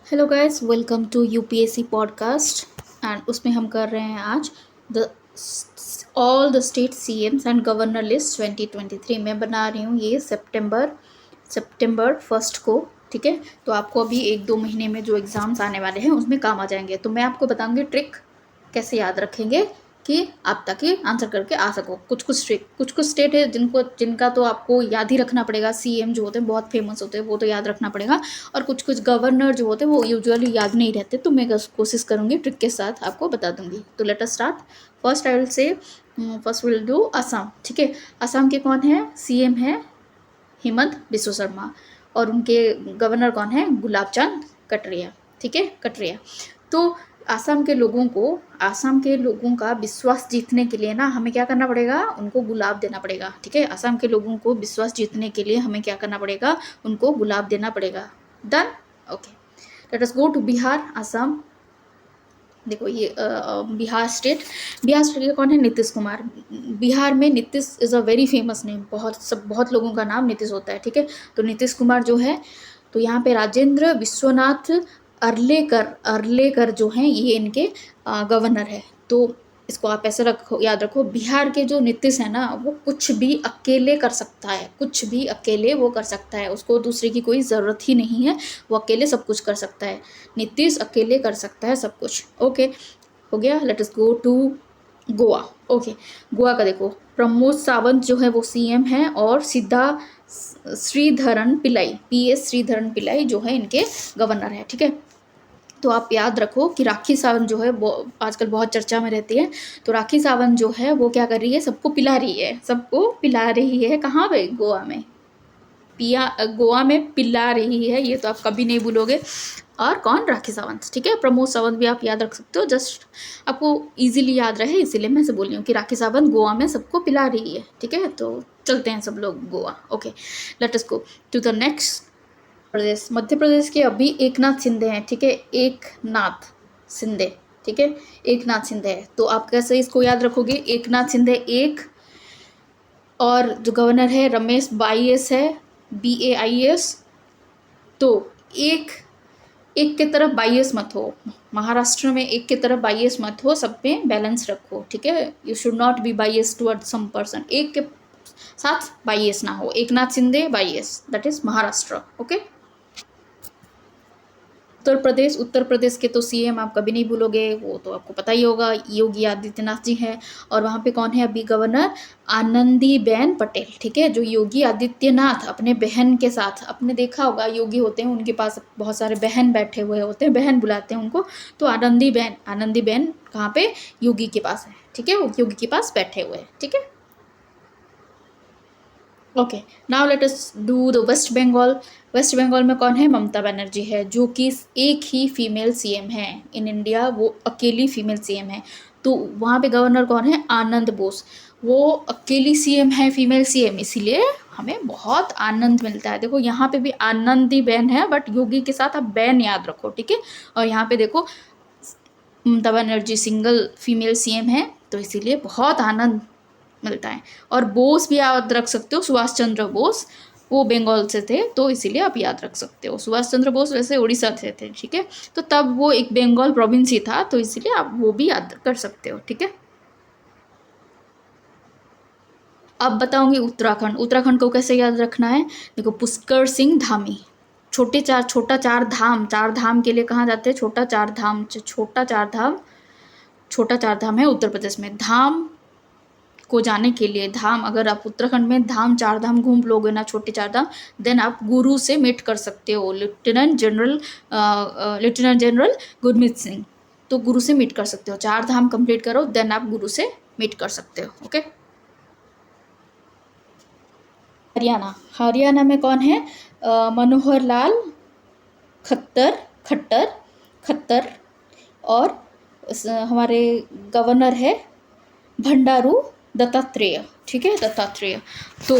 Hello guys, welcome to UPSC podcast. And उसमें हम कर रहे हैं आज the all the state CMs and governor list 2023। मैं बना रही हूँ ये सितंबर 1 को। ठीक है, तो आपको अभी 1-2 महीने में जो एग्ज़ाम्स आने वाले हैं उसमें काम आ जाएंगे। तो मैं आपको बताऊंगी ट्रिक कैसे याद रखेंगे कि आप ताकि आंसर करके आ सको। कुछ कुछ स्टेट है जिनका तो आपको याद ही रखना पड़ेगा। सीएम जो होते हैं बहुत फेमस होते हैं, वो तो याद रखना पड़ेगा। और कुछ कुछ गवर्नर जो होते हैं वो यूजुअली याद नहीं रहते, तो मैं कोशिश करूँगी ट्रिक के साथ आपको बता दूंगी। तो let us start. First will do Assam. ठीक है, असम के कौन है? सीएम है हेमंत बिस्व शर्मा, और उनके गवर्नर कौन है? गुलाब चंद कटरिया। ठीक है, कटरिया। तो आसाम के लोगों का विश्वास जीतने के लिए ना हमें क्या करना पड़ेगा? उनको गुलाब देना पड़ेगा। ठीक है, आसाम के लोगों को विश्वास जीतने के लिए हमें क्या करना पड़ेगा? उनको गुलाब देना पड़ेगा। Done. Okay, let us go to Bihar. Assam देखो, ये बिहार स्टेट के कौन है? नीतीश कुमार। बिहार में Nitish is a very famous name. बहुत लोगों का नाम नीतीश होता है। ठीक है, तो नीतीश कुमार जो है, तो यहाँ पे राजेंद्र विश्वनाथ अर्लेकर जो हैं ये इनके गवर्नर है। तो इसको आप ऐसे याद रखो, बिहार के जो नीतीश है ना, वो कुछ भी अकेले कर सकता है। कुछ भी अकेले वो कर सकता है, उसको दूसरे की कोई ज़रूरत ही नहीं है। वो अकेले सब कुछ कर सकता है। नीतीश अकेले कर सकता है सब कुछ। ओके, हो गया। Let us go to Goa. Okay, Goa का देखो, प्रमोद सावंत जो है वो सीएम है, और सीधा श्रीधरन पिल्लाई, पीएस श्रीधरन पिल्लाई जो है इनके गवर्नर है। ठीक है, तो आप याद रखो कि राखी सावंत जो है वो आजकल बहुत चर्चा में रहती है। तो राखी सावंत जो है वो क्या कर रही है? सबको पिला रही है। सबको पिला रही है कहाँ पे? गोवा में। गोवा में पिला रही है, ये तो आप कभी नहीं भूलोगे। और कौन? राखी सावंत। ठीक है, प्रमोद सावंत भी आप याद रख सकते हो, जस्ट आपको इजीली याद रहे इसीलिए मैं से बोल रही हूँ कि राखी सावंत गोवा में सबको पिला रही है। ठीक है, तो चलते हैं सब लोग Goa. Okay, let us go to the next प्रदेश। मध्य प्रदेश के अभी एकनाथ शिंदे हैं। ठीक है, एकनाथ शिंदे। ठीक है, एकनाथ शिंदे है। तो आप कैसे इसको याद रखोगे? एकनाथ शिंदे एक, और जो गवर्नर है रमेश बाईएस है, BAIS। तो एक एक के तरफ बाईएस मत हो। महाराष्ट्र में एक के तरफ बाईएस मत हो, सब पे बैलेंस रखो। ठीक है, you should not be biased toward some person. एक के साथ बाईएस ना हो। Eknath Shinde biased, that is Maharashtra. Okay, Uttar Pradesh के तो सीएम आप कभी नहीं भूलोगे, वो तो आपको पता ही होगा, योगी आदित्यनाथ जी हैं। और वहाँ पे कौन है अभी गवर्नर? आनंदीबेन पटेल। ठीक है, जो योगी आदित्यनाथ अपने बहन के साथ, आपने देखा होगा योगी होते हैं उनके पास बहुत सारे बहन बैठे हुए होते हैं, बहन बुलाते हैं उनको। तो आनंदीबेन कहाँ पे? योगी के पास है। ठीक है, वो योगी के पास बैठे हुए हैं। ठीक है, okay, now let us do the West Bengal. West Bengal में कौन है? ममता बनर्जी है, जो कि एक ही फीमेल सीएम है इन इंडिया। वो अकेली फीमेल सीएम है। तो वहाँ पे गवर्नर कौन है? आनंद बोस। वो अकेली सीएम है, फीमेल सीएम, इसीलिए हमें बहुत आनंद मिलता है। देखो यहाँ पे भी आनंदी बेन है, बट योगी के साथ आप बैन याद रखो। ठीक है, और यहाँ पे देखो Mamata Banerjee single female CM है, तो इसीलिए बहुत आनंद मिलता है। और बोस भी याद रख सकते हो, सुभाष चंद्र बोस, वो बंगाल से थे, तो इसीलिए आप याद रख सकते हो। सुभाष चंद्र बोस वैसे उड़ीसा से थे। ठीक है, तो तब वो एक बंगाल प्रोविंस ही था, तो इसीलिए आप वो भी याद कर सकते हो। ठीक है, अब बताऊंगी उत्तराखंड। उत्तराखंड को कैसे याद रखना है? देखो, पुष्कर सिंह धामी। चार धाम के लिए कहाँ जाते हैं? छोटा चार धाम है उत्तर प्रदेश में। धाम को जाने के लिए, धाम अगर आप उत्तराखंड में चार धाम घूम लोगे ना, छोटे चार धाम, देन आप गुरु से मीट कर सकते हो, लेफ्टिनेंट जनरल गुरमीत सिंह। तो गुरु से मीट कर सकते हो। चार धाम कंप्लीट करो, देन आप गुरु से मीट कर सकते हो। ओके, हरियाणा में कौन है? मनोहर लाल खट्टर खट्टर खट्टर। और हमारे गवर्नर है भंडारू दत्तात्रेय। ठीक है, दत्तात्रेय। तो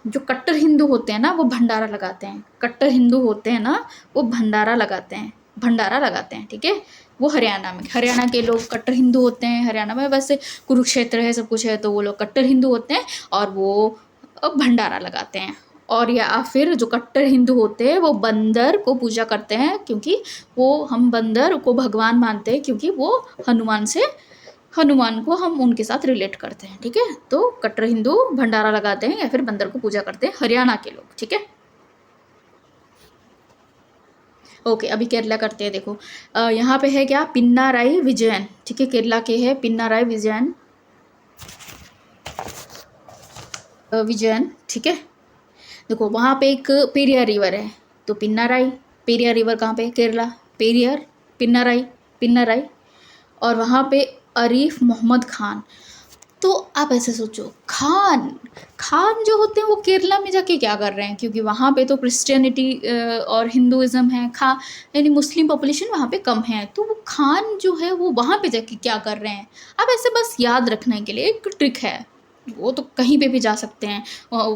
जो कट्टर हिंदू होते हैं ना, वो भंडारा लगाते हैं। कट्टर हिंदू होते हैं ना, वो भंडारा लगाते हैं। ठीक है, वो हरियाणा के लोग कट्टर हिंदू होते हैं। हरियाणा में वैसे कुरुक्षेत्र है, सब कुछ है, तो वो लोग कट्टर हिंदू होते हैं और वो भंडारा लगाते हैं। और या फिर जो कट्टर हिंदू होते हैं वो बंदर को पूजा करते हैं, क्योंकि वो हम बंदर को भगवान मानते हैं, क्योंकि वो हनुमान को हम उनके साथ रिलेट करते हैं। ठीक है, तो कट्टर हिंदू भंडारा लगाते हैं या फिर बंदर को पूजा करते हैं, हरियाणा के लोग। ठीक है, ओके, अभी केरला करते हैं। देखो यहाँ पे है क्या, पिन्नाराई विजयन। ठीक है, केरला के है पिन्नाराई विजयन। ठीक है, देखो वहाँ पे एक पेरियार रिवर है, तो पिन्नाराई, पेरियार रिवर कहाँ पे है, केरला, पेरियार, पिन्नाराई, पिन्नाराई। और वहाँ पे अरीफ मोहम्मद खान। तो आप ऐसे सोचो, खान खान जो होते हैं वो केरला में जाके क्या कर रहे हैं, क्योंकि वहाँ पे तो क्रिश्चियनिटी और हिंदुज़म है, यानी मुस्लिम पॉपुलेशन वहाँ पे कम है, तो वो खान जो है वो वहाँ पे जाके क्या कर रहे हैं। अब ऐसे बस याद रखने के लिए एक ट्रिक है, वो तो कहीं पे भी जा सकते हैं।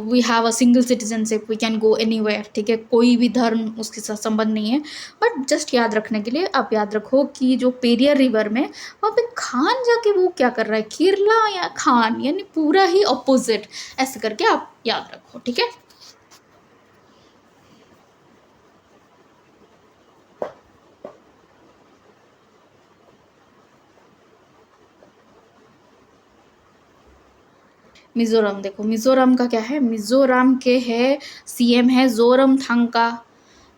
We have a single citizenship, we can go anywhere. ठीक है, कोई भी धर्म उसके साथ संबंध नहीं है, बट जस्ट याद रखने के लिए आप याद रखो कि जो पेरियर रिवर में वहाँ पे खान जाके वो क्या कर रहा है, केरला या खान, यानी पूरा ही अपोजिट, ऐसे करके आप याद रखो। ठीक है, मिजोरम। देखो मिजोरम का क्या है, मिजोरम के है सीएम है जोरम थांगा,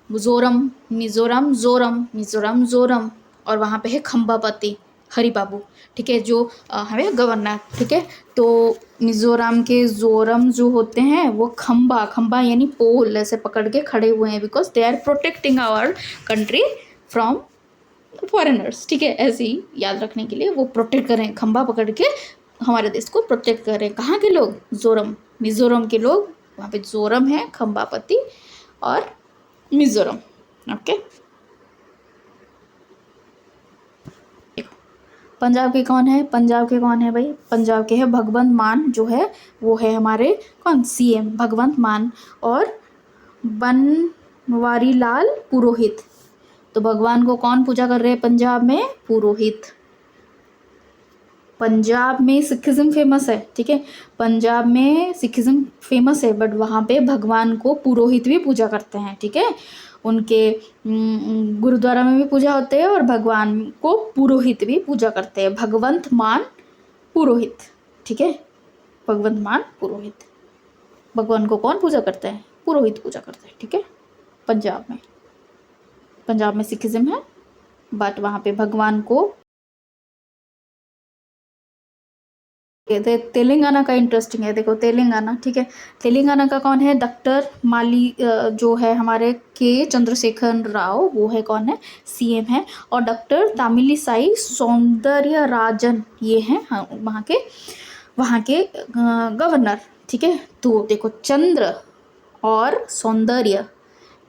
जोरम, मिजोरम जोरम, मिजोरम जोरम। और वहाँ पे है खम्बापति हरि बाबू। ठीक है, जो हमें गवर्नर। ठीक है, तो मिजोरम के जोरम जो होते हैं वो खम्बा, खम्बा यानी पोल ऐसे पकड़ के खड़े हुए हैं, because they are protecting our country from foreigners. ठीक है, ऐसे ही याद रखने के लिए वो प्रोटेक्ट करें, खंबा पकड़ के हमारे देश को प्रोटेक्ट करें। कहाँ के लोग, जोरम, मिजोरम के लोग। वहाँ पे जोरम है, खंबापति और मिजोरम। ओके, देखो पंजाब के कौन है, पंजाब के कौन है भाई, पंजाब के है भगवंत मान, जो है वो है हमारे कौन, सीएम भगवंत मान। और बनवारी लाल पुरोहित। तो भगवान को कौन पूजा कर रहे हैं पंजाब में, पुरोहित। पंजाब में सिखिज्म फेमस है। ठीक है, पंजाब में सिखिज्म फेमस है, बट वहाँ पे भगवान को पुरोहित भी पूजा करते हैं। ठीक है, उनके गुरुद्वारा में भी पूजा होते हैं और भगवान को पुरोहित भी पूजा करते हैं, भगवंत मान पुरोहित। ठीक है, भगवंत मान पुरोहित। भगवान को कौन पूजा करता है, पुरोहित पूजा करता है। ठीक है, पंजाब में, पंजाब में सिखिज्म है, बट वहाँ पे भगवान को। तेलंगाना का इंटरेस्टिंग है, देखो तेलंगाना। ठीक है, तेलंगाना का कौन है, डॉक्टर माली, जो है हमारे के चंद्रशेखर राव, वो है कौन है, सीएम है। और डॉक्टर तामिलिसाई सौंदर्य राजन, ये हैं वहाँ के गवर्नर। ठीक है, तो देखो चंद्र और सौंदर्य,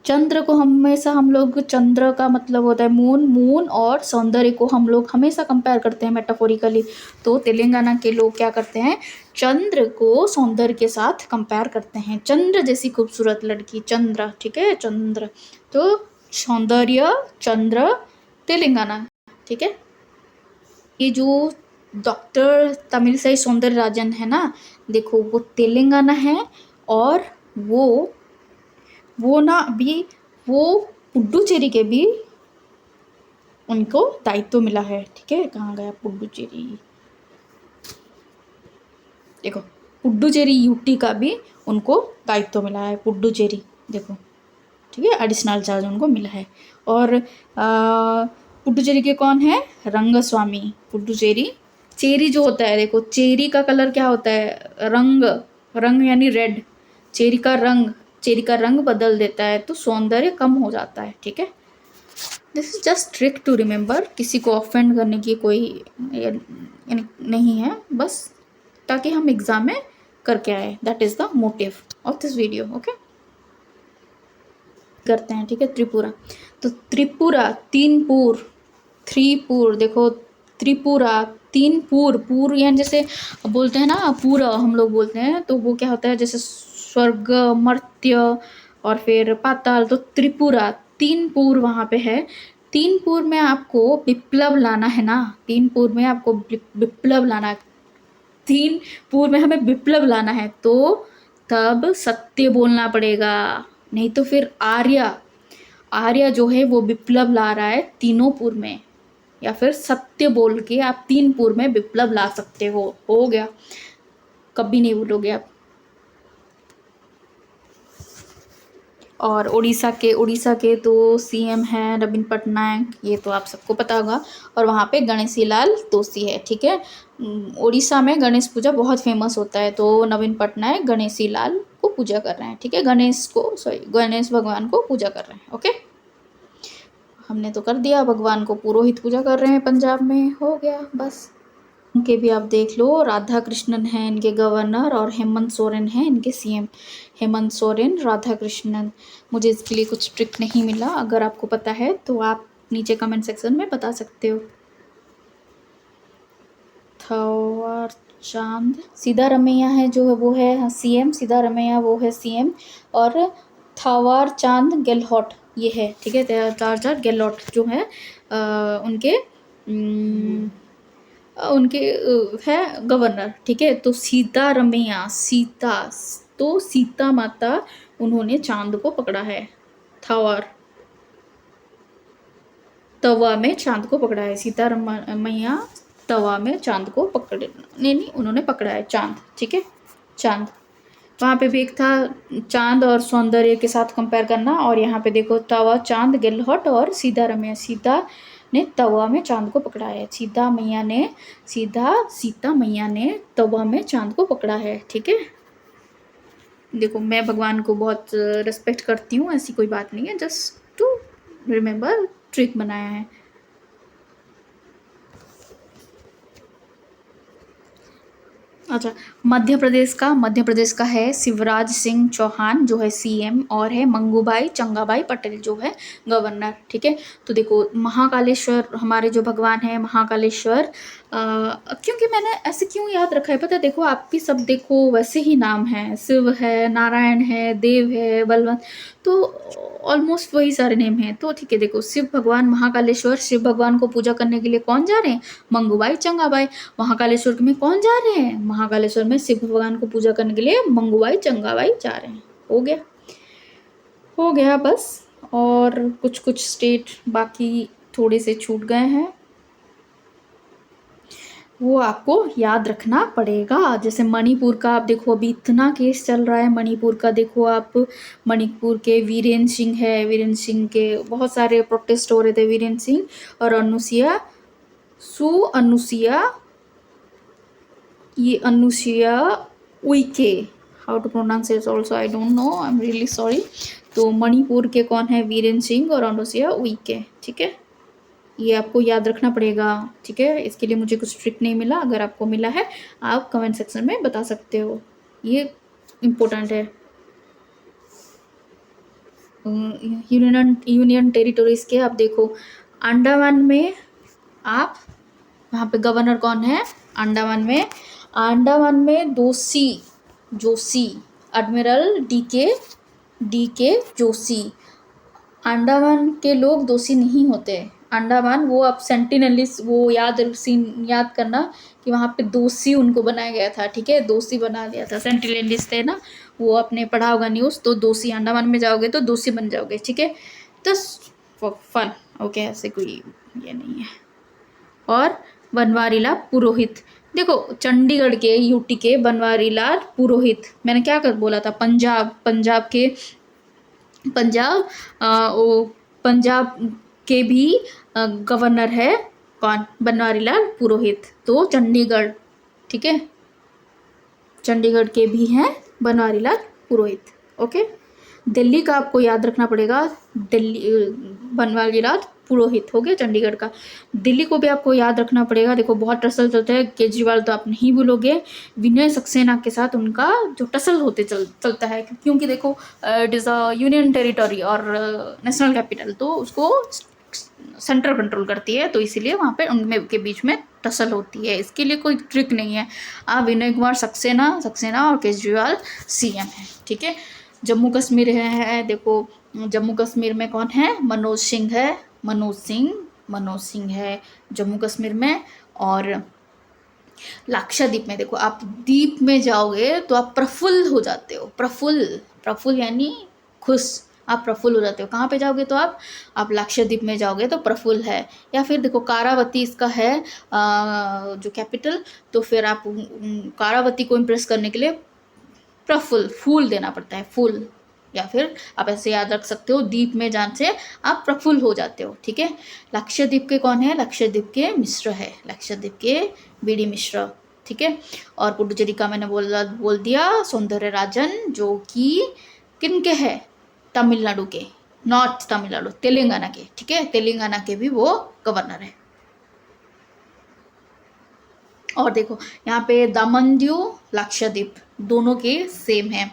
चंद्र को हमेशा हम लोग, चंद्र का मतलब होता है मून, मून और सौंदर्य को हम लोग हमेशा कंपेयर करते हैं मेटाफोरिकली। तो तेलंगाना के लोग क्या करते हैं, चंद्र को सौंदर्य के साथ कंपेयर करते हैं, चंद्र जैसी खूबसूरत लड़की चंद्र। ठीक है, चंद्र, तो सौंदर्य, चंद्र, तेलंगाना। ठीक है, ये जो डॉक्टर तमिलसाई सौंदर्य राजन है ना, देखो वो तेलंगाना है, और वो ना अभी वो पुडुचेरी के भी उनको दायित्व मिला है। ठीक है, कहाँ गया पुडुचेरी, देखो पुडुचेरी यूटी का भी उनको दायित्व मिला है, पुडुचेरी देखो। ठीक है, एडिशनल चार्ज उनको मिला है। और पुडुचेरी के कौन है, रंगस्वामी। पुडुचेरी, चेरी जो होता है, देखो चेरी का कलर क्या होता है, रंग, रंग यानी रेड, चेरी का रंग, चेरी का रंग बदल देता है तो सौंदर्य कम हो जाता है। ठीक है, this is just trick to remember, किसी को ऑफेंड करने की कोई नहीं है, बस ताकि हम एग्जाम में करके आए, that is the motive of this video. Okay, करते हैं। ठीक है, त्रिपुरा, तो त्रिपुरा, तीन पूर, थ्री पूर, देखो त्रिपुरा, तीन पूर, पूर यानी जैसे बोलते हैं ना पूरा, हम लोग बोलते हैं, तो वो क्या होता है, जैसे स्वर्ग, मर्त्य और फिर पाताल, तो त्रिपुरा, तीन पूर वहाँ पे है। तीन पूर में आपको विप्लव लाना है ना, तीन पूर में आपको विप्लव लाना है, तीन पूर में हमें विप्लव लाना है, तो तब सत्य बोलना पड़ेगा, नहीं तो फिर आर्य जो है वो विप्लव ला रहा है तीनों पूर्व में, या फिर सत्य बोल के आप 3 पूर्व में विप्लव ला सकते हो गया, कभी नहीं भूलोगे आप। और उड़ीसा के तो सीएम हैं नवीन पटनायक, ये तो आप सबको पता होगा। और वहाँ पे गणेशी लाल दोषी है, ठीक है। उड़ीसा में गणेश पूजा बहुत फेमस होता है, तो नवीन पटनायक गणेशी लाल को पूजा कर रहे हैं, ठीक है। गणेश भगवान को पूजा कर रहे हैं, ओके। हमने तो कर दिया, भगवान को पुरोहित पूजा कर रहे हैं पंजाब में, हो गया बस। के भी आप देख लो, राधा कृष्णन है इनके गवर्नर और हेमंत सोरेन है इनके सीएम। हेमंत सोरेन, राधा कृष्णन। मुझे इसके लिए कुछ ट्रिक नहीं मिला, अगर आपको पता है तो आप नीचे कमेंट सेक्शन में बता सकते हो। थावर चांद सिद्धारमैया है जो है वो है सीएम, सिद्धारमैया वो है सीएम। और थावर चांद गेहलोत ये है, ठीक है। थावर चांद गेहलोत जो है उनके है गवर्नर, ठीक है। तो सीता माता उन्होंने चांद को पकड़ा है, तवा में चांद को पकड़ा है। मैया तवा में चांद को पकड़े, नहीं उन्होंने पकड़ा है चांद, ठीक है। चांद वहाँ पे भी एक था चांद और सौंदर्य के साथ कंपेयर करना, और यहाँ पे देखो तवा चांद गेहलोत और सीता ने तवा में चांद को पकड़ा है। सीता मैया ने तवा में चांद को पकड़ा है, ठीक है। देखो मैं भगवान को बहुत रिस्पेक्ट करती हूँ, ऐसी कोई बात नहीं है, जस्ट टू रिमेम्बर ट्रिक बनाया है। अच्छा, मध्य प्रदेश का है शिवराज सिंह चौहान जो है सीएम, और है मंगूभाई चंगाभाई पटेल जो है गवर्नर, ठीक है। तो देखो महाकालेश्वर हमारे जो भगवान है महाकालेश्वर, क्योंकि मैंने ऐसे क्यों याद रखा है पता है, देखो आप भी सब देखो वैसे ही नाम है, शिव है, नारायण है, देव है, बलवंत, तो ऑलमोस्ट वही सारे नेम हैं। तो ठीक है, देखो शिव भगवान महाकालेश्वर, शिव भगवान को पूजा करने के लिए कौन जा रहे हैं, मंगूभाई चंगाभाई। महाकालेश्वर में कौन जा रहे हैं, महाकालेश्वर में शिव भगवान को पूजा करने के लिए मंगूभाई चंगाभाई जा रहे हैं। हो गया बस। और कुछ स्टेट बाकी थोड़े से छूट गए हैं, वो आपको याद रखना पड़ेगा। जैसे मणिपुर का आप देखो, अभी इतना केस चल रहा है मणिपुर का, देखो आप मणिपुर के वीरेंद्र सिंह है, वीरेंद्र सिंह के बहुत सारे प्रोटेस्ट हो रहे थे, वीरेंद्र सिंह और Anusuiya Uikey, how to pronounce it also I don't know, I am really sorry. तो मणिपुर के कौन है, वीरेंद्र सिंह और अनुसिया उइके, ठीक है। ये आपको याद रखना पड़ेगा, ठीक है। इसके लिए मुझे कुछ ट्रिक नहीं मिला, अगर आपको मिला है आप कमेंट सेक्शन में बता सकते हो, ये इम्पोर्टेंट है। यूनियन टेरिटोरीज के आप देखो, अंडमान में आप वहाँ पे गवर्नर कौन है, अंडमान में जोशी, एडमिरल डी के जोशी। अंडमान के लोग दोषी नहीं होते, अंडमान वो अब सेंटिनलिस्ट, वो याद करना कि वहाँ पे दोषी उनको बनाया गया था, ठीक है, दोषी बना दिया था, सेंटिनलिस्ट थे ना, वो आपने पढ़ा होगा न्यूज़, तो दोषी अंडमान में जाओगे तो दोषी बन जाओगे, ठीक है। तो फन, ओके, ऐसे कोई ये नहीं है। और बनवारीलाल पुरोहित, देखो चंडीगढ़ के यूटी के बनवारीलाल पुरोहित, मैंने क्या बोला था, पंजाब के भी गवर्नर है कौन, बनवारीलाल पुरोहित, तो चंडीगढ़, ठीक है, चंडीगढ़ के भी हैं बनवारीलाल पुरोहित, ओके। दिल्ली का आपको याद रखना पड़ेगा, बनवारीलाल पुरोहित हो गया चंडीगढ़ का। दिल्ली को भी आपको याद रखना पड़ेगा, देखो बहुत टसल चलता है, केजरीवाल तो आप नहीं भूलोगे, विनय सक्सेना के साथ उनका जो टसल होते चलता है, क्योंकि देखो it is a union territory और नेशनल कैपिटल, तो उसको सेंट्रल कंट्रोल करती है, तो इसीलिए वहाँ पे उनमें के बीच में टसल होती है। इसके लिए कोई ट्रिक नहीं है, विनय कुमार सक्सेना और केजरीवाल सीएम है, ठीक है। जम्मू कश्मीर है, देखो जम्मू कश्मीर में कौन है, मनोज सिंह है जम्मू कश्मीर में। और लाक्षाद्वीप में देखो, आप द्वीप में जाओगे तो आप प्रफुल्ल हो जाते हो। प्रफुल्ल, प्रफुल्ल यानी खुश, आप प्रफुल्ल हो जाते हो। कहाँ पे जाओगे तो आप लाक्षाद्वीप में जाओगे तो प्रफुल्ल है। या फिर देखो कारावती इसका है जो कैपिटल, तो फिर आप कारावती को इम्प्रेस करने के लिए प्रफुल्ल, फूल देना पड़ता है, फूल। या फिर आप ऐसे याद रख सकते हो, द्वीप में जाने से आप प्रफुल्ल हो जाते हो, ठीक है। लक्षद्वीप के कौन है? लक्षद्वीप के मिश्र है, लक्षद्वीप के बीडी मिश्र, ठीक है। और पुडुचेरी का मैंने बोल दिया सौंदर्य राजन, जो कि किनके है? तमिलनाडु के, नॉर्थ तमिलनाडु, तेलंगाना के, ठीक है, तेलंगाना के भी वो गवर्नर है। और देखो यहाँ पे दमन दीव, लक्षद्वीप दोनों के सेम है।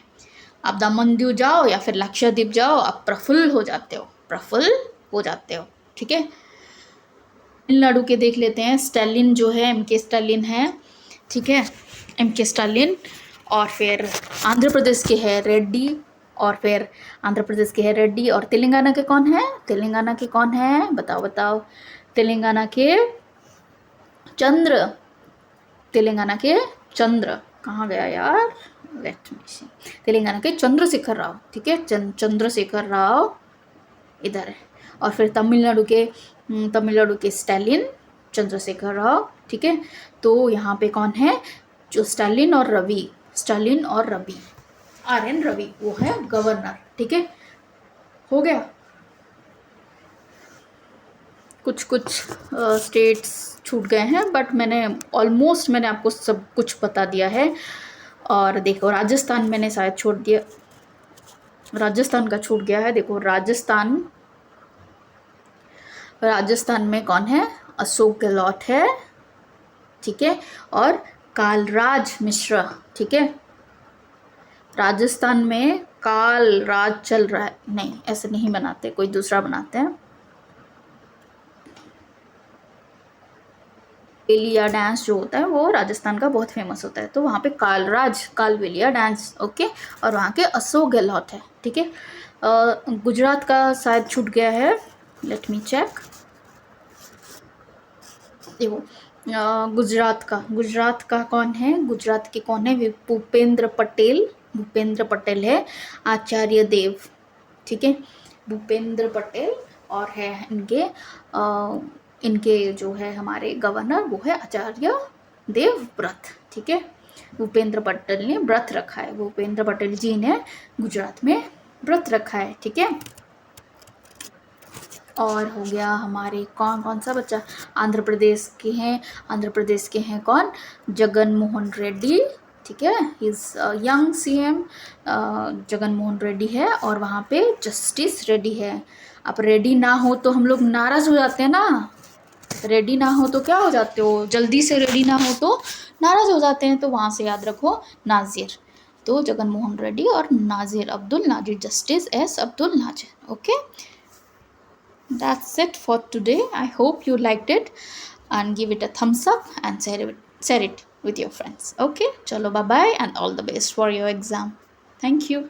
आप दमन दीव जाओ या फिर लक्षद्वीप जाओ, आप प्रफुल्ल हो जाते हो, प्रफुल्ल हो जाते हो, ठीक है। तमिलनाडु के देख लेते हैं। स्टालिन जो है, एम के स्टालिन है, ठीक है, एम के स्टालिन। और फिर आंध्र प्रदेश के है रेड्डी, और फिर आंध्र प्रदेश के है रेड्डी। और तेलंगाना के कौन है? तेलंगाना के कौन है? बताओ बताओ। तेलंगाना के चंद्र, तेलंगाना के चंद्र, कहाँ गया यार, लेट मी सी, तेलंगाना के चंद्रशेखर राव, ठीक है, चंद्रशेखर राव इधर है। और फिर तमिलनाडु के स्टालिन, चंद्रशेखर राव, ठीक है। तो यहाँ पे कौन है? जो स्टालिन और रवि, स्टालिन और रवि, RN रवि, वो है गवर्नर, ठीक है। हो गया। कुछ कुछ स्टेट्स छूट गए हैं, बट मैंने आपको सब कुछ बता दिया है। और देखो राजस्थान मैंने शायद छोड़ दिया, राजस्थान का छूट गया है। देखो राजस्थान में कौन है? अशोक गहलोत है, ठीक है, और कालराज मिश्रा, ठीक है। राजस्थान में कालराज चल रहा है, नहीं ऐसे नहीं बनाते, कोई दूसरा बनाते हैं। कालबेलिया डांस जो होता है वो राजस्थान का बहुत फेमस होता है, तो वहाँ पे कालबेलिया डांस, ओके। और वहाँ के अशोक गहलोत है, ठीक है। गुजरात का शायद छूट गया है, लेट मी चेक। देखो गुजरात का कौन है? गुजरात के कौन है? भूपेंद्र पटेल है, आचार्य देव, ठीक है, भूपेंद्र पटेल। और है इनके जो है हमारे गवर्नर, वो है आचार्य देवव्रत, ठीक है। भूपेंद्र पटेल ने व्रत रखा है, भूपेंद्र पटेल जी ने गुजरात में व्रत रखा है, ठीक है। और हो गया हमारे कौन सा बच्चा? आंध्र प्रदेश के हैं कौन? जगन मोहन रेड्डी, ठीक है, is young CM Jagan Mohan Reddy है। और वहाँ पे जस्टिस रेड्डी है। अब रेडी ना हो तो हम लोग नाराज़ हो जाते हैं ना, रेडी ना हो तो क्या हो जाते हो? जल्दी से रेडी ना हो तो नाराज़ हो जाते हैं, तो वहाँ से याद रखो नाजिर। तो जगन मोहन रेड्डी और Nazir Abdul Nazir, justice S Abdul Nazir, okay. That's it for today. I hope you liked it and give it a thumbs up and share it with your friends. Okay, chalo bye bye and all the best for your exam. Thank you.